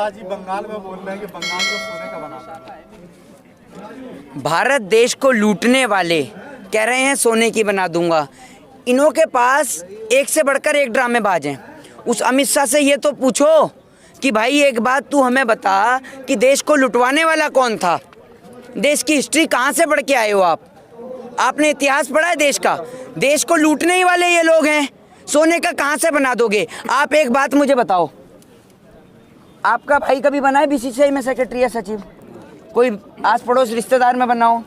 शाह जी बंगाल में बोल रहे हैं कि बंगाल को सोने का बनाना है। भारत देश को लूटने वाले कह रहे हैं सोने की बना दूंगा। इन्हों के पास एक से बढ़कर एक ड्रामेबाज हैं। उस अमित शाह से ये तो पूछो कि भाई एक बात तू हमें बता कि देश को लुटवाने वाला कौन था। देश की हिस्ट्री कहाँ से पढ़ के आए हो आप? आपने इतिहास पढ़ा है देश का? देश को लूटने ही वाले ये लोग हैं। सोने का कहाँ से बना दोगे आप? एक बात मुझे बताओ, आपका भाई कभी बना है बीसीसीआई में सेक्रेटरी या सचिव? कोई आस पड़ोस रिश्तेदार में बनाओ।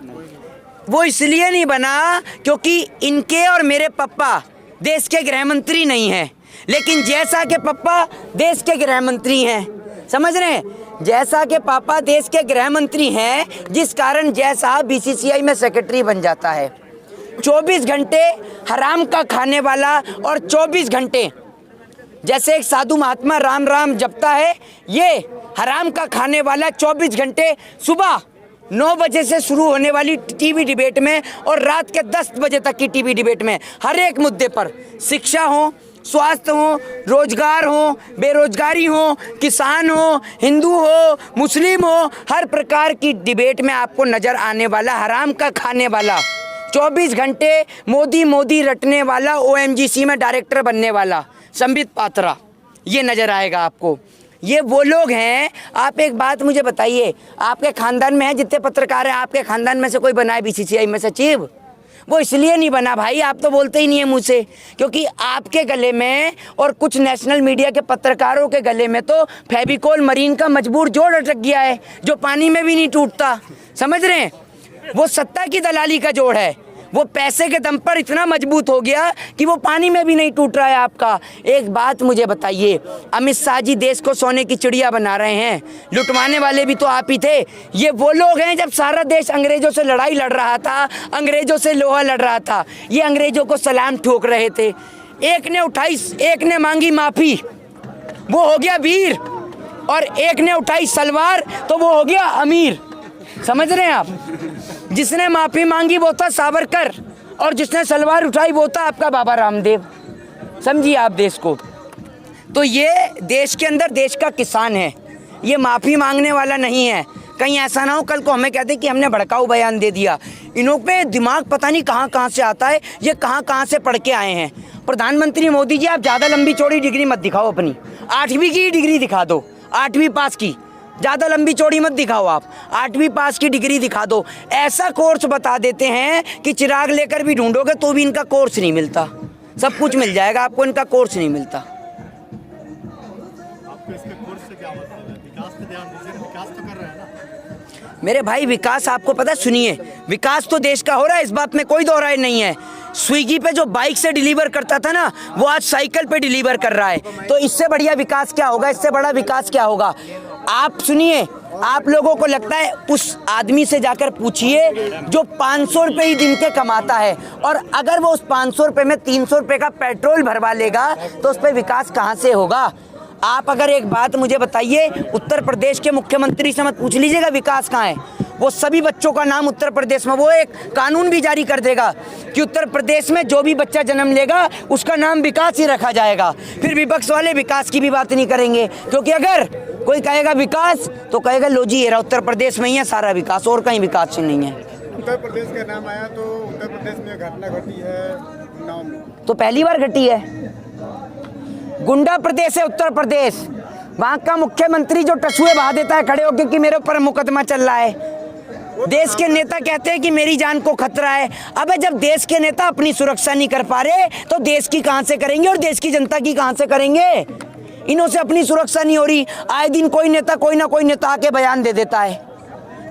वो इसलिए नहीं बना क्योंकि इनके और मेरे पापा देश के गृह मंत्री नहीं हैं, लेकिन जैसा के पापा देश के गृह मंत्री हैं। समझ रहे हैं? जैसा के पापा देश के गृह मंत्री हैं, जिस कारण जैसा बीसीसीआई में सेक्रेटरी बन जाता है। 24 घंटे हराम का खाने वाला और 24 घंटे जैसे एक साधु महात्मा राम राम जपता है, ये हराम का खाने वाला 24 घंटे सुबह 9 बजे से शुरू होने वाली टीवी डिबेट में और रात के 10 बजे तक की टीवी डिबेट में हर एक मुद्दे पर, शिक्षा हो, स्वास्थ्य हो, रोजगार हो, बेरोजगारी हो, किसान हो, हिंदू हो, मुस्लिम हो, हर प्रकार की डिबेट में आपको नजर आने वाला हराम का खाने वाला, 24 घंटे मोदी मोदी रटने वाला, ओएनजीसी में डायरेक्टर बनने वाला संबित पात्रा, ये नजर आएगा आपको। ये वो लोग हैं। आप एक बात मुझे बताइए, आपके खानदान में है जितने पत्रकार हैं, आपके खानदान में से कोई बना है बीसीसीआई में सचिव? वो इसलिए नहीं बना भाई, आप तो बोलते ही नहीं है मुँह से, क्योंकि आपके गले में और कुछ नेशनल मीडिया के पत्रकारों के गले में तो फेविकोल मरीन का मजबूर जोड़ अटक गया है, जो पानी में भी नहीं टूटता। समझ रहे हैं? वो सत्ता की दलाली का जोड़ है। वो पैसे के दम पर इतना मजबूत हो गया कि वो पानी में भी नहीं टूट रहा है आपका। एक बात मुझे बताइए, अमित शाह जी देश को सोने की चिड़िया बना रहे हैं, लुटवाने वाले भी तो आप ही थे। ये वो लोग हैं जब सारा देश अंग्रेजों से लड़ाई लड़ रहा था, अंग्रेजों से लोहा लड़ रहा था, ये अंग्रेजों को सलाम ठोक रहे थे। एक ने उठाई, एक ने मांगी माफ़ी, वो हो गया वीर, और एक ने उठाई सलवार तो वो हो गया अमीर। समझ रहे हैं आप? जिसने माफी मांगी वो था सावरकर, और जिसने सलवार उठाई वो था आपका बाबा रामदेव। समझिए आप देश को। तो ये देश के अंदर देश का किसान है, ये माफ़ी मांगने वाला नहीं है। कहीं ऐसा ना हो कल को हमें कहते कि हमने भड़काऊ बयान दे दिया। इनों पे दिमाग पता नहीं कहाँ कहाँ से आता है, ये कहाँ कहाँ से पढ़ के आए हैं। प्रधानमंत्री मोदी जी, आप ज़्यादा लंबी चौड़ी डिग्री मत दिखाओ अपनी, 8वीं की डिग्री दिखा दो, 8वीं पास की। ज़्यादा लंबी चौड़ी मत दिखाओ आप, 8वीं पास की डिग्री दिखा दो। ऐसा कोर्स बता देते हैं कि चिराग लेकर भी ढूंढोगे तो भी इनका कोर्स नहीं मिलता। सब कुछ मिल जाएगा आपको, इनका कोर्स नहीं मिलता। आपको इसके कोर्स से क्या मतलब है? विकास पे ध्यान दीजिए, विकास तो कर रहे हैं ना मेरे भाई। विकास आपको पता, सुनिए, विकास तो देश का हो रहा है, इस बात में कोई दो राय नहीं है। स्विगी पे जो बाइक से डिलीवर करता था ना, वो आज साइकिल पे डिलीवर कर रहा है। तो इससे बढ़िया विकास क्या होगा? इससे बड़ा विकास क्या होगा? आप सुनिए, आप लोगों को लगता है, उस आदमी से जाकर पूछिए जो 500 रुपये ही दिन के कमाता है, और अगर वो उस 500 रुपये में 300 रुपये का पेट्रोल भरवा लेगा तो उस पर विकास कहाँ से होगा? आप अगर एक बात मुझे बताइए, उत्तर प्रदेश के मुख्यमंत्री से मत पूछ लीजिएगा विकास कहाँ है। वो सभी बच्चों का नाम उत्तर प्रदेश में, वो एक कानून भी जारी कर देगा कि उत्तर प्रदेश में जो भी बच्चा जन्म लेगा उसका नाम विकास ही रखा जाएगा। फिर विपक्ष वाले विकास की भी बात नहीं करेंगे, क्योंकि अगर कोई कहेगा विकास तो कहेगा लो जी, ये रहा उत्तर प्रदेश में ही है सारा विकास, और कहीं विकास नहीं है। उत्तर प्रदेश का नाम आया तो उत्तर प्रदेश में घटना घटी है नाम तो पहली बार घटी है। गुंडा प्रदेश है उत्तर प्रदेश। वहाँ का मुख्यमंत्री जो टसुए बहा देता है खड़े होकर कि मेरे ऊपर मुकदमा चल रहा है। देश के नेता कहते हैं कि मेरी जान को खतरा है। अबे जब देश के नेता अपनी सुरक्षा नहीं कर पा रहे तो देश की कहां से करेंगे और देश की जनता की कहां से करेंगे? इन्हों से अपनी सुरक्षा नहीं हो रही। आए दिन कोई ना कोई नेता आके बयान दे देता है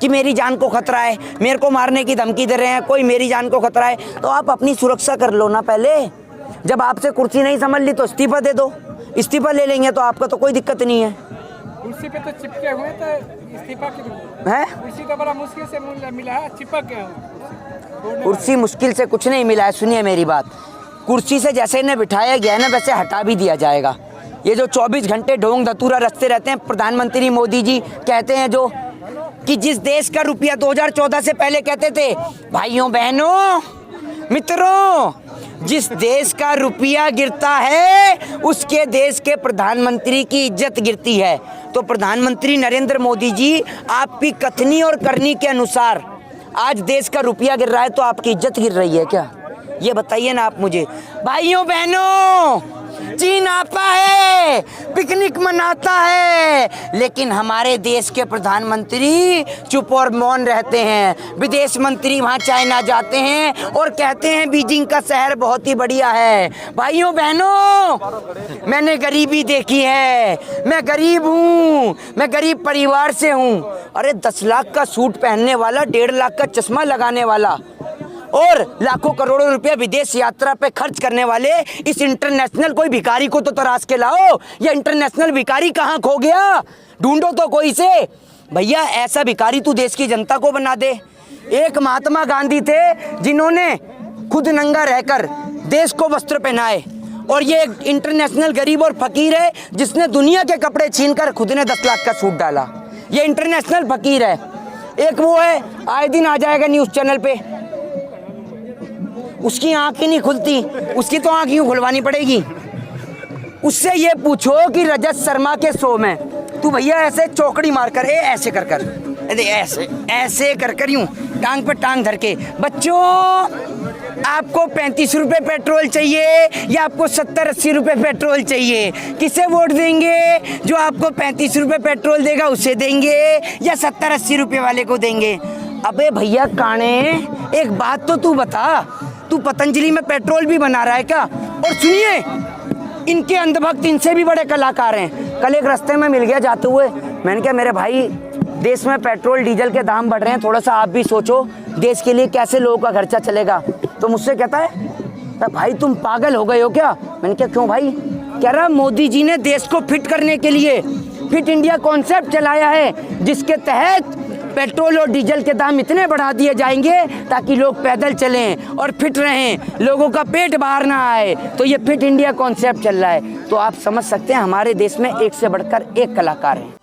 कि मेरी जान को खतरा है, मेरे को मारने की धमकी दे रहे हैं, कोई मेरी जान को खतरा है। तो आप अपनी सुरक्षा कर लो ना पहले। जब आपसे कुर्सी नहीं संभल ली तो इस्तीफा दे दो, इस्तीफा ले लेंगे तो आपका तो कोई दिक्कत नहीं है। कुर्सी पे तो चिपके हुए तो इस्तीफा है, कुर्सी तो बड़ा मुश्किल से मिला है, चिपक गया। कुर्सी मुश्किल से कुछ नहीं मिला है। सुनिए मेरी बात, कुर्सी से जैसे इन्हें बिठाया गया है ना वैसे हटा भी दिया जाएगा। ये जो 24 घंटे ढोंग धतूरा रचते रहते हैं, प्रधानमंत्री मोदी जी कहते हैं जो कि जिस देश का रुपया 2014 से पहले कहते थे भाइयों बहनों मित्रों जिस देश का रुपया गिरता है उसके देश के प्रधानमंत्री की इज्जत गिरती है। तो प्रधानमंत्री नरेंद्र मोदी जी, आपकी कथनी और करनी के अनुसार आज देश का रुपया गिर रहा है तो आपकी इज्जत गिर रही है क्या? ये बताइए ना आप मुझे। भाइयों बहनों, चीन आता है, पिकनिक मनाता है, लेकिन हमारे देश के प्रधानमंत्री चुप और मौन रहते हैं। विदेश मंत्री वहाँ चाइना जाते हैं और कहते हैं बीजिंग का शहर बहुत ही बढ़िया है। भाइयों बहनों, मैंने गरीबी देखी है, मैं गरीब हूँ, मैं गरीब परिवार से हूँ। अरे 10 लाख का सूट पहनने वाला, 1.5 लाख का चश्मा लगाने वाला और लाखों करोड़ों रुपए विदेश यात्रा पे खर्च करने वाले इस इंटरनेशनल कोई भिखारी को तो तराश के लाओ। ये इंटरनेशनल भिखारी कहाँ खो गया? ढूंढो तो कोई से। भैया ऐसा भिखारी तू देश की जनता को बना दे। एक महात्मा गांधी थे जिन्होंने खुद नंगा रहकर देश को वस्त्र पहनाए, और ये एक इंटरनेशनल गरीब और फकीर है जिसने दुनिया के कपड़े छीनकर खुद ने 10 लाख का सूट डाला। ये इंटरनेशनल फकीर है। एक वो है, आए दिन आ जाएगा न्यूज़ चैनल पे, उसकी आँख ही नहीं खुलती, उसकी तो आँख यूँ खुलवानी पड़ेगी। उससे ये पूछो कि रजत शर्मा के शो में तू भैया ऐसे चौकड़ी मारकर, ऐसे कर कर, ऐसे ऐसे कर कर, यूँ टांग पे टांग धर के, बच्चों आपको 35 रुपये पेट्रोल चाहिए या आपको 70-80 रुपये पेट्रोल चाहिए? किसे वोट देंगे? जो आपको 35 रुपये पेट्रोल देगा उसे देंगे या 70-80 रुपये वाले को देंगे? अबे भैया काने, एक बात तो तू बता, तू पतंजलि में पेट्रोल भी बना रहा है क्या? और सुनिए, इनके अंधभक्त इनसे भी बड़े कलाकार हैं। कल एक रास्ते में मिल गया जाते हुए, मैंने कहा मेरे भाई देश में पेट्रोल डीजल के दाम बढ़ रहे हैं, थोड़ा सा आप भी सोचो देश के लिए कैसे लोगों का खर्चा चलेगा। तो मुझसे कहता है भाई तुम पागल हो गए हो क्या? मैंने कहा क्यों भाई? कह रहा मोदी जी ने देश को फिट करने के लिए फिट इंडिया कॉन्सेप्ट चलाया है, जिसके तहत पेट्रोल और डीजल के दाम इतने बढ़ा दिए जाएंगे ताकि लोग पैदल चलें और फिट रहें, लोगों का पेट बाहर ना आए। तो ये फिट इंडिया कॉन्सेप्ट चल रहा है। तो आप समझ सकते हैं हमारे देश में एक से बढ़कर एक कलाकार हैं।